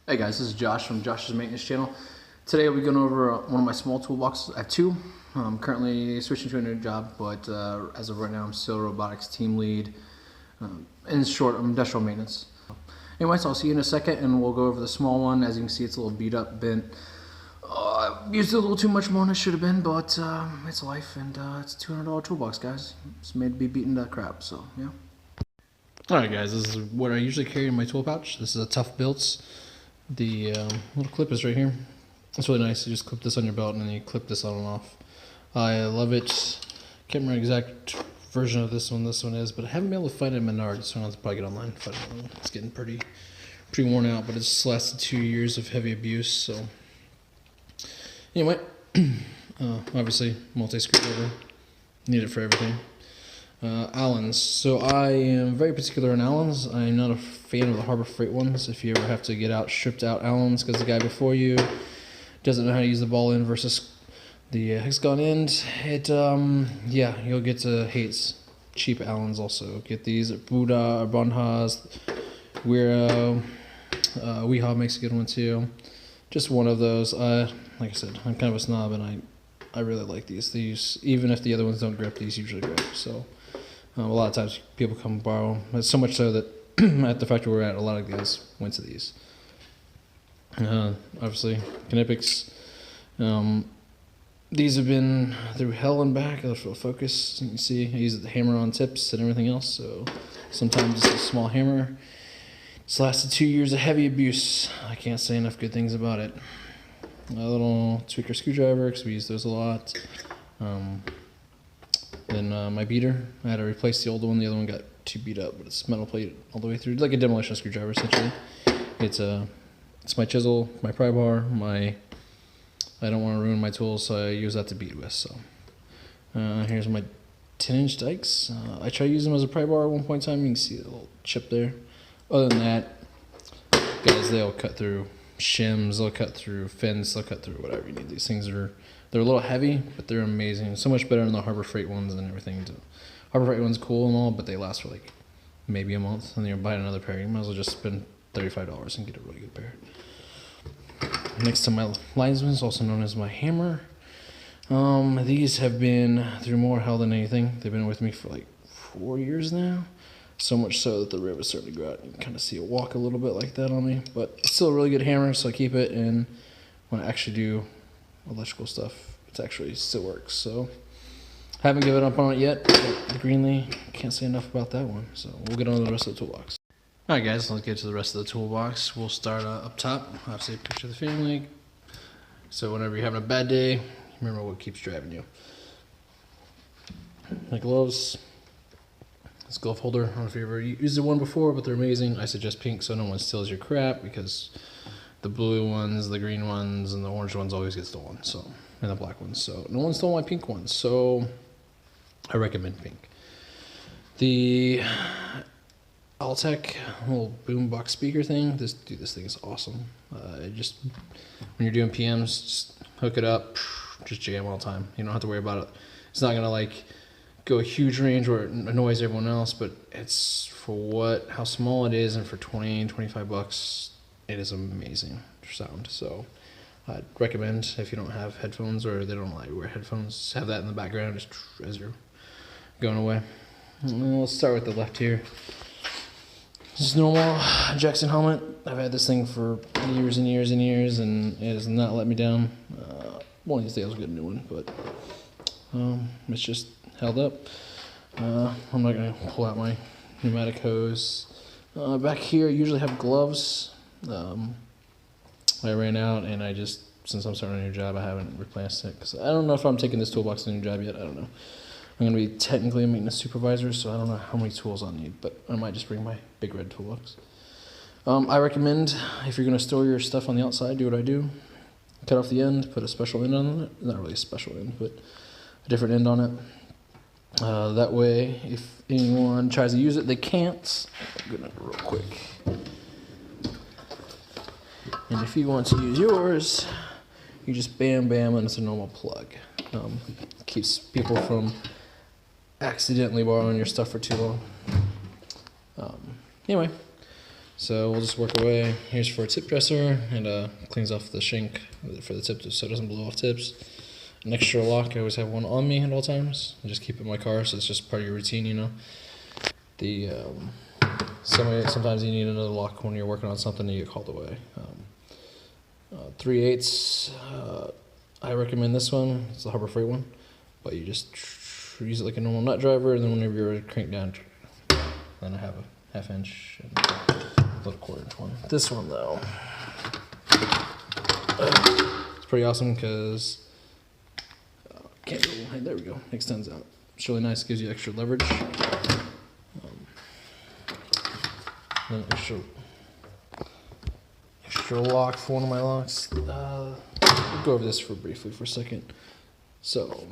Hey guys, this is Josh from Josh's Maintenance channel. Today we'll be going over one of my small toolboxes. I have two. I'm currently switching to a new job, but as of right now I'm still robotics team lead. In short, I'm industrial maintenance. Anyways, I'll see you in a second and we'll go over the small one. As you can see, it's a little beat up, bent. I used it a little too much more than it should have been, but it's life, and it's a $200 toolbox, guys. It's made to be beaten to crap, so yeah. Alright guys, this is what I usually carry in my tool pouch. This is a Tough Builts. The little clip is right here. It's really nice. You just clip this on your belt and then you clip this on and off. I love it. Can't remember exact version of this one is, but I haven't been able to find it in Menards, so I'll have to probably get online and find it. It's getting pretty worn out, but it's lasted 2 years of heavy abuse. So anyway, obviously multi-screwdriver. Need it for everything. Allens. So I am very particular on Allens. I'm not a fan of the Harbor Freight ones. If you ever have to get out stripped out Allens because the guy before you doesn't know how to use the ball end versus the hexagon end, yeah, you'll get to hate cheap Allens also. Get these at Buddha or Bonhas, wera, wiha makes a good one too. Just one of those. Like I said, I'm kind of a snob and I really like these. These, even if the other ones don't grip, these usually grip. So a lot of times people come and borrow. It's so much so that at the factory we're at, a lot of guys went to these. Obviously, knipex. These have been through hell and back. They'll focus. You can see I use the hammer on tips and everything else. So sometimes it's a small hammer. It's lasted 2 years of heavy abuse. I can't say enough good things about it. A little tweaker screwdriver because we use those a lot. Then my beater, I had to replace the older one. The other one got too beat up, but it's metal plate all the way through. It's like a demolition screwdriver essentially. It's my chisel, my pry bar, I don't want to ruin my tools, so I use that to beat with. So here's my 10-inch dikes. I tried using them as a pry bar at one point in time. You can see the little chip there. Other than that, guys, they'll cut through shims, they'll cut through fins, they'll cut through whatever you need. These things they're a little heavy, but they're amazing. So much better than the Harbor Freight ones and everything. Harbor Freight ones cool and all, but they last for like maybe a month, and then you're buying another pair. You might as well just spend $35 and get a really good pair. Next to my linesman's, also known as my hammer. These have been through more hell than anything. They've been with me for like 4 years now. So much so that the rib is starting to go out. You can kind of see it walk a little bit like that on me. But it's still a really good hammer, so I keep it. And when I actually do electrical stuff, it actually still works. So haven't given up on it yet. But the Greenlee, can't say enough about that one. So we'll get on to the rest of the toolbox. Alright guys, let's get to the rest of the toolbox. We'll start up top. Obviously, picture the family. So whenever you're having a bad day, remember what keeps driving you. My gloves. This glove holder, I don't know if you ever used one before, but they're amazing. I suggest pink so no one steals your crap, because the blue ones, the green ones, and the orange ones always get stolen. So, and the black ones. So no one stole my pink ones. So I recommend pink. The Altec little boombox speaker thing. This thing is awesome. Just when you're doing PMs, just hook it up, just jam all the time. You don't have to worry about it. It's not gonna like go a huge range where it annoys everyone else, but it's for how small it is, and for 20, 25 bucks, it is amazing sound. So I'd recommend, if you don't have headphones or they don't allow you to wear headphones, have that in the background just as you're going away. Let's start with the left here. This is normal Jackson helmet. I've had this thing for years and years and years, and it has not let me down. One of these days I'll get a new one, but it's just held up. I'm not going to pull out my pneumatic hose. Back here I usually have gloves. I ran out, and since I'm starting a new job, I haven't replaced it, because I don't know if I'm taking this toolbox to a new job yet. I don't know. I'm going to be technically a maintenance supervisor, so I don't know how many tools I'll need, but I might just bring my big red toolbox. I recommend, if you're going to store your stuff on the outside, do what I do. Cut off the end, put a special end on it. Not really a special end, but a different end on it. That way, if anyone tries to use it, they can't. I'm gonna real quick. And if you want to use yours, you just bam, bam, and it's a normal plug. Keeps people from accidentally borrowing your stuff for too long. Anyway, So we'll just work away. Here's for a tip dresser, and cleans off the shank for the tip so it doesn't blow off tips. An extra lock, I always have one on me at all times. I just keep it in my car, so it's just part of your routine, you know. The sometimes you need another lock when you're working on something and you get called away. 3/8. I recommend this one. It's the Harbor Freight one, but you just use it like a normal nut driver, and then whenever you're ready to crank down, then I have a 1/2 inch and a little 1/4 inch one. This one though, it's pretty awesome because can't go. Hey, there we go. Extends out. It's really nice. Gives you extra leverage. Then extra lock for one of my locks. We'll go over this briefly for a second. So,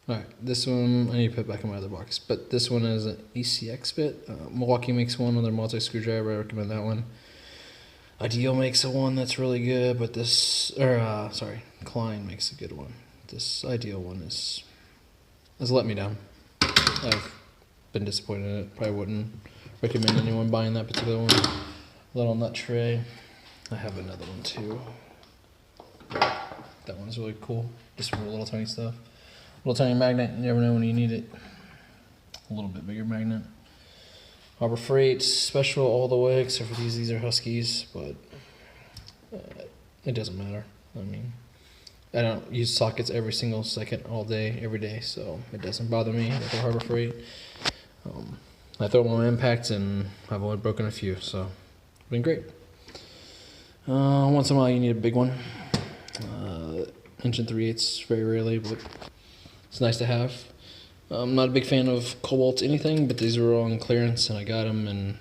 alright, this one I need to put back in my other box, but this one is an ECX bit. Milwaukee makes one with their multi screwdriver. I recommend that one. Ideal makes a one that's really good, but Klein makes a good one. This Ideal one has let me down. I've been disappointed in it. Probably wouldn't recommend anyone buying that particular one. Little nut tray. I have another one too. That one's really cool. Just for little tiny stuff. Little tiny magnet. You never know when you need it. A little bit bigger magnet. Harbor Freight special all the way, except for these. These are Huskies, but it doesn't matter. I mean, I don't use sockets every single second, all day, every day, so it doesn't bother me with the Harbor Freight. I throw them on impact, and I've only broken a few, so it's been great. Once in a while, you need a big one. Inch and 3/8, very rarely, but it's nice to have. I'm not a big fan of Cobalt anything, but these were all on clearance, and I got them, and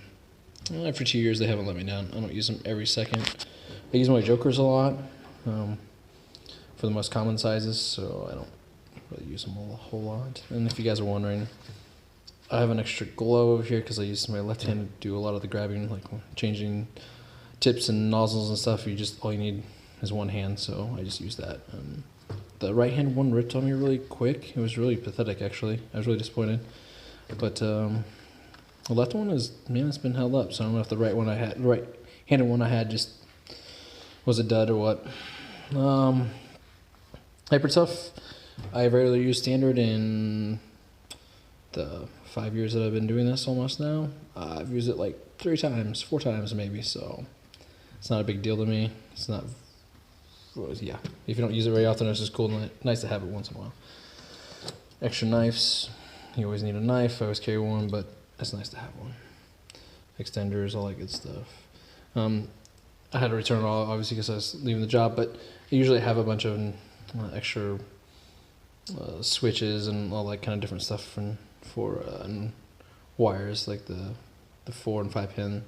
after 2 years, they haven't let me down. I don't use them every second. I use my Jokers a lot. For the most common sizes, so I don't really use them a whole lot. And if you guys are wondering, I have an extra glove over here because I use my left hand to do a lot of the grabbing, like changing tips and nozzles and stuff. All you need is one hand, so I just use that. The right hand one ripped on me really quick. It was really pathetic, actually. I was really disappointed. But the left one it's been held up. So I don't know if the right-handed one I had just was a dud or what. Hyper Tough, I rarely use standard in the 5 years that I've been doing this almost now. I've used it like 4 times maybe, so it's not a big deal to me. It's not, yeah, if you don't use it very often, it's just cool and nice to have it once in a while. Extra knives, you always need a knife. I always carry one, but it's nice to have one. Extenders, all that good stuff. I had to return it all, obviously, because I was leaving the job, but I usually have a bunch of extra switches and all that kind of different stuff for wires, like the 4 and 5 pin,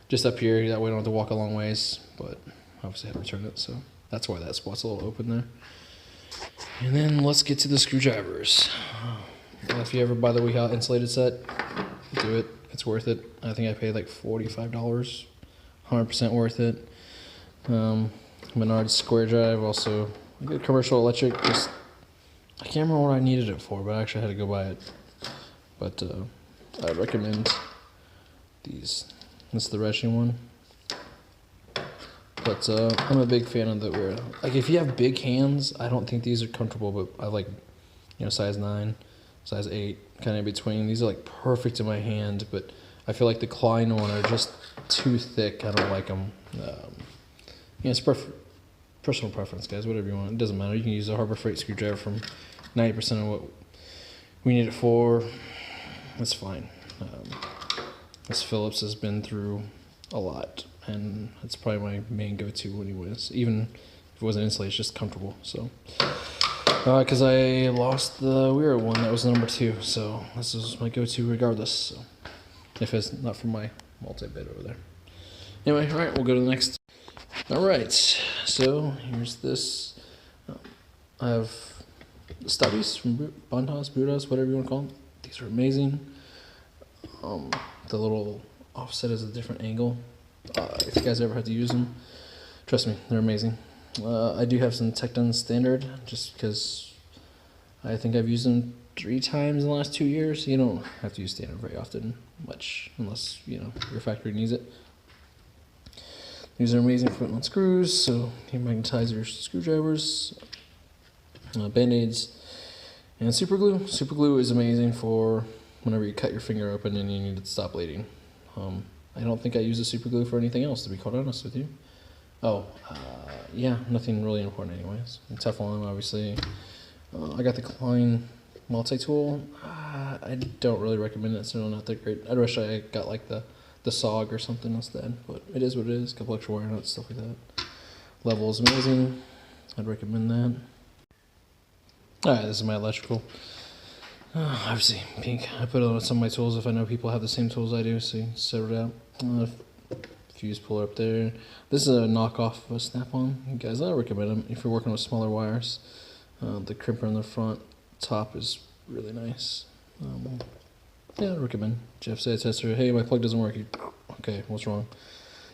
just up here. That way I don't have to walk a long ways, but obviously I have to return it, so that's why that spot's a little open there. And then let's get to the screwdrivers. If you ever buy the wiha insulated set, do it. It's worth it. I think I paid like $45. 100% worth it. Menard square drive, also a good commercial electric. I can't remember what I needed it for, but I actually had to go buy it. But I recommend these. This is the Russian one. But I'm a big fan of the wera. Like, if you have big hands, I don't think these are comfortable, but I like, size 9, size 8, kind of in between. These are like perfect in my hand, but I feel like the Klein one are just too thick. I don't like them. It's personal preference, guys. Whatever you want. It doesn't matter. You can use a Harbor Freight screwdriver from 90% of what we need it for. That's fine. This Phillips has been through a lot, and it's probably my main go-to anyways. Even if it wasn't insulated, it's just comfortable. So, because I lost the wera one, that was the number 2. So this is my go-to regardless. So, if it's not from my multi-bit over there. Anyway, all right, we'll go to the next. All right, so here's this. I have stubbies from Bontas, Budas, whatever you want to call them. These are amazing. The little offset is a different angle. If you guys ever have to use them, trust me, they're amazing. I do have some Tekton standard, just because I think I've used them 3 times in the last 2 years. You don't have to use standard very often, much, unless your factory needs it. These are amazing for putting on screws, so you magnetize your screwdrivers, band-aids, and super glue. Super glue is amazing for whenever you cut your finger open and you need to stop bleeding. I don't think I use the super glue for anything else, to be quite honest with you. Yeah, nothing really important anyways. And Teflon, obviously. I got the Klein multi-tool. I don't really recommend it, so not that great. I wish I got like the SOG or something instead, but it is what it is. A couple extra wire nuts, stuff like that. Level is amazing. I'd recommend that. Alright, this is my electrical. Obviously, pink. I put it on some of my tools if I know people have the same tools I do, so you can set it out. Fuse puller up there. This is a knockoff of a snap-on. Guys, I recommend them if you're working with smaller wires. The crimper in the front top is really nice. Yeah, I recommend. Jeff said tester, hey, my plug doesn't work. Okay, what's wrong?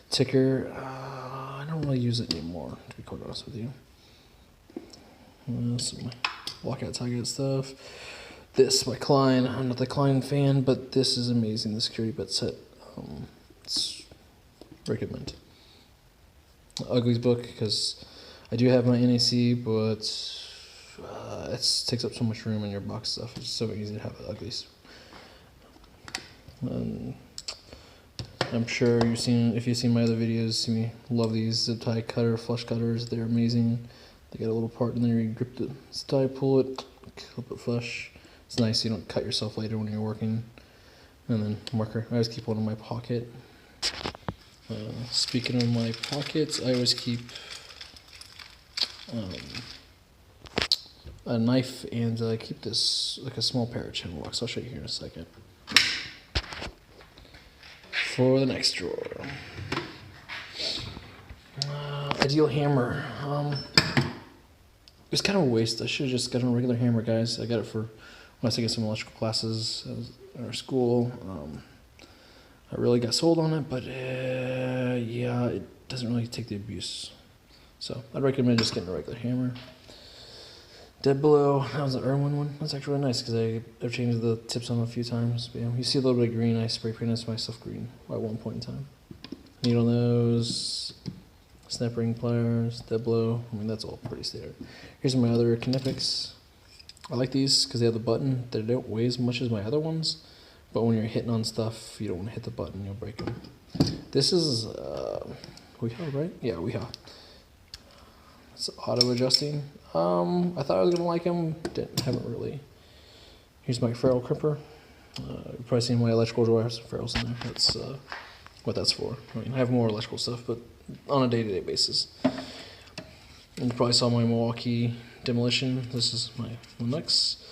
Ticker, I don't really use it anymore, to be quite honest with you. Some lockout target stuff. This, my Klein. I'm not the Klein fan, but this is amazing. The security bit set. It's recommend. Uglies book, because I do have my NAC, but it takes up so much room in your box stuff. It's so easy to have Uglies. I'm sure if you've seen my other videos, you love these zip tie cutter, flush cutters. They're amazing. They got a little part in there. You grip the zip tie, pull it, clip it flush. It's nice. You don't cut yourself later when you're working. And then marker. I always keep one in my pocket. Speaking of my pockets, I always keep a knife, and I keep this like a small pair of channel locks. I'll show you here in a second. For the next drawer, ideal hammer. It's kind of a waste. I should have just gotten a regular hammer, guys. I got it for when I was taking some electrical classes at our school. I really got sold on it, but yeah, it doesn't really take the abuse. So I'd recommend just getting a regular hammer. Dead Below, that was the Irwin one. That's actually really nice because I've changed the tips on it a few times. But, you see a little bit of green. I spray painted myself green at one point in time. Needle nose, snap ring pliers, Dead Below. I mean, that's all pretty standard. Here's my other knipex. I like these because they have the button. They don't weigh as much as my other ones. But when you're hitting on stuff, you don't want to hit the button, you'll break them. This is wiha, right? Yeah, wiha. It's auto adjusting. I thought I was gonna like them, haven't really. Here's my ferrule crimper. You've probably seen my electrical drawer. I have some ferrules in there. That's what that's for. I mean, I have more electrical stuff, but on a day-to-day basis. And you probably saw my Milwaukee demolition. This is my Linux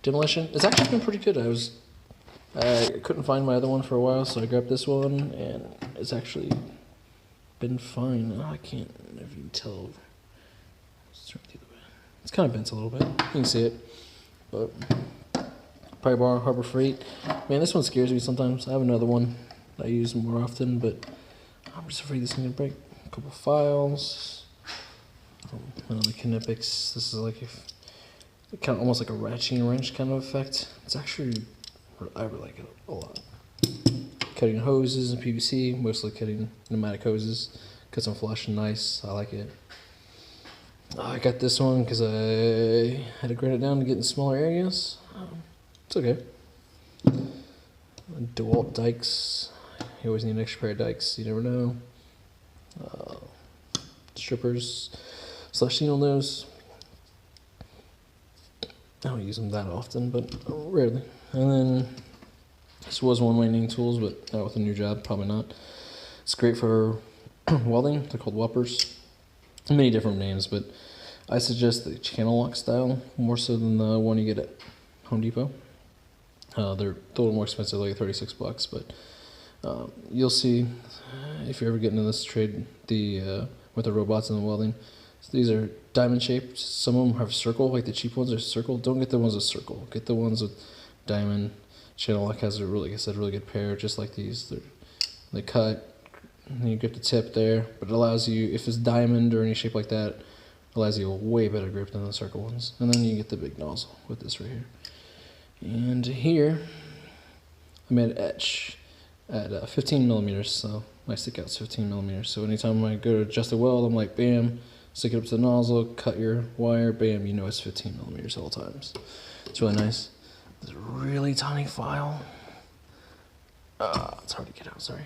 demolition. It's actually been pretty good. I couldn't find my other one for a while, so I grabbed this one, and it's actually been fine. I can't know if you can tell. It's kind of bent a little bit. You can see it. But Pry Bar, Harbor Freight. Man, this one scares me sometimes. I have another one that I use more often, but I'm just afraid this is going to break. A couple files. Another knipex. This is like kind of almost like a ratcheting wrench kind of effect. It's actually, I really like it a lot. Cutting hoses and PVC, mostly cutting pneumatic hoses. Cut some flush and nice. I like it. I got this one because I had to grind it down to get in smaller areas. It's okay. DeWalt dikes. You always need an extra pair of dikes. You never know. Strippers / needle nose. I don't use them that often, but rarely. And then this was one of my main tools, but not with a new job, probably not. It's great for welding. They're called whoppers. Many different names, but I suggest the channel lock style more so than the one you get at Home Depot. They're a little more expensive, like $36, but you'll see if you're ever getting into this trade with the robots and the welding. So these are diamond shaped. Some of them have circle, like the cheap ones are circle. Don't get the ones with circle. Get the ones with diamond. Channel lock has a really, like I said, really good pair, just like these. They cut. And you get the tip there, but it allows you, if it's diamond or any shape like that, it allows you a way better grip than the circle ones. And then you get the big nozzle with this right here. And here, I made an etch. at 15 millimeters, so my stick out's 15 millimeters. So anytime I go to adjust the weld, I'm like, bam, stick it up to the nozzle, cut your wire, bam, you know it's 15 millimeters all times. It's really nice. It's a really tiny file. It's hard to get out, sorry.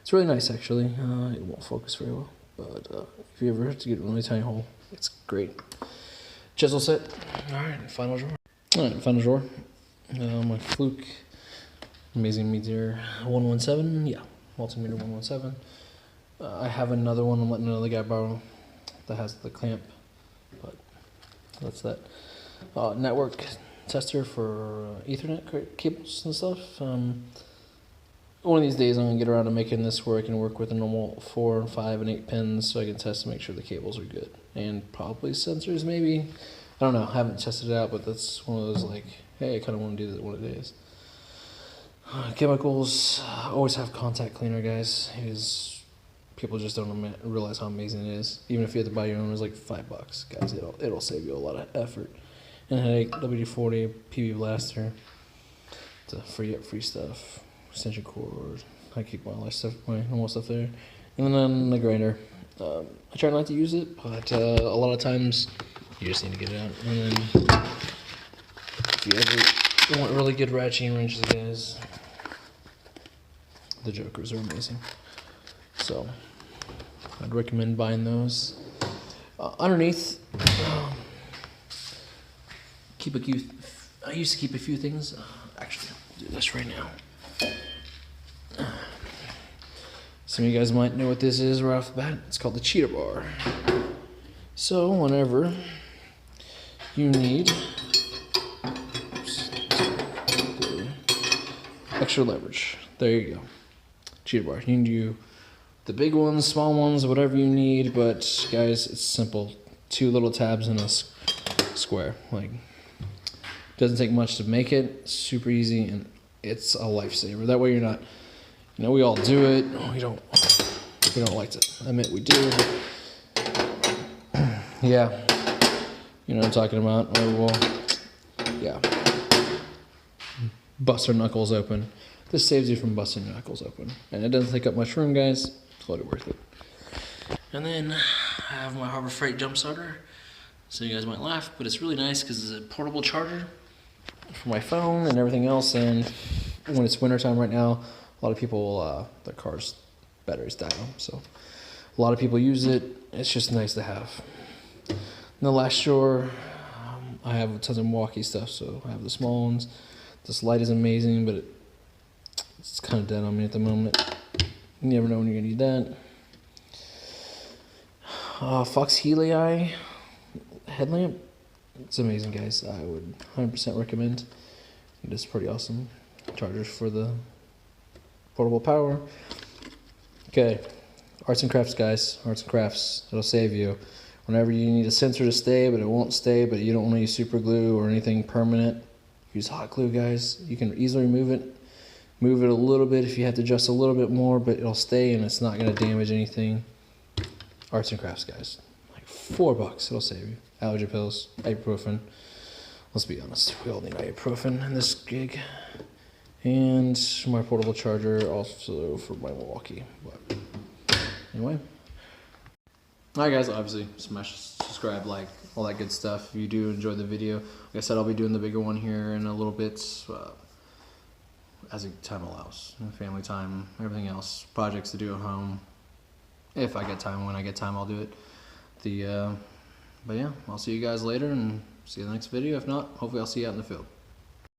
It's really nice actually. It won't focus very well, but if you ever have to get a really tiny hole, it's great. Chisel set. Alright, final drawer. Alright, final drawer. My Fluke Amazing Meter 117, yeah, multimeter 117. I have another one I'm letting another guy borrow that has the clamp, but that's that. Network tester for Ethernet cables and stuff. One of these days I'm going to get around to making this where I can work with a normal 4, 5, and 8 pins so I can test to make sure the cables are good. And probably sensors maybe. I don't know, I haven't tested it out, but that's one of those like, hey, I kind of want to do that one of the days. Chemicals, always have contact cleaner, guys. People just don't realize how amazing it is. Even if you have to buy your own, it's like $5, guys. It'll save you a lot of effort. And headache, WD-40, PB blaster, to free up free stuff, extension cord. I keep my normal stuff there. And then the grinder. I try not to use it, but a lot of times you just need to get it out. And then if you ever want really good ratcheting wrenches, guys, the Jokers are amazing. So I'd recommend buying those. Underneath, I used to keep a few things. Actually, I'll do this right now. Some of you guys might know what this is right off the bat. It's called the Cheetah Bar. So whenever you need extra leverage, there you go. Cheetah Bar. You can do the big ones, small ones, whatever you need, but guys, it's simple. 2 little tabs in a square. Like, doesn't take much to make it. Super easy, and it's a lifesaver. That way you're not, you know, we all do it. We don't like to admit we do, but yeah, you know what I'm talking about. Or we'll, yeah, bust our knuckles open. This saves you from busting your knuckles open. And it doesn't take up much room, guys. It's totally worth it. And then I have my Harbor Freight jump starter. So you guys might laugh, but it's really nice because it's a portable charger for my phone and everything else. And when it's wintertime right now, a lot of people, their car's batteries die out. So a lot of people use it. It's just nice to have. In the last drawer, I have tons of Milwaukee stuff. So I have the small ones. This light is amazing, but it's kind of dead on me at the moment. You never know when you're going to need that. Fox Helii headlamp. It's amazing, guys. I would 100% recommend. It is pretty awesome. Chargers for the portable power. Okay, arts and crafts, guys. Arts and crafts. It'll save you. Whenever you need a sensor to stay, but it won't stay, but you don't want to use super glue or anything permanent, use hot glue, guys. You can easily remove it. Move it a little bit if you have to adjust a little bit more, but it'll stay and it's not going to damage anything. Arts and crafts, guys. Like $4, it'll save you. Allergy pills, ibuprofen. Let's be honest, we all need ibuprofen in this gig. And my portable charger also for my Milwaukee. But anyway. Alright guys, obviously smash, subscribe, like, all that good stuff. If you do enjoy the video, like I said, I'll be doing the bigger one here in a little bit. As time allows, family time, everything else, projects to do at home. If I get time, when I get time, I'll do it. But yeah, I'll see you guys later and see you in the next video. If not, hopefully I'll see you out in the field.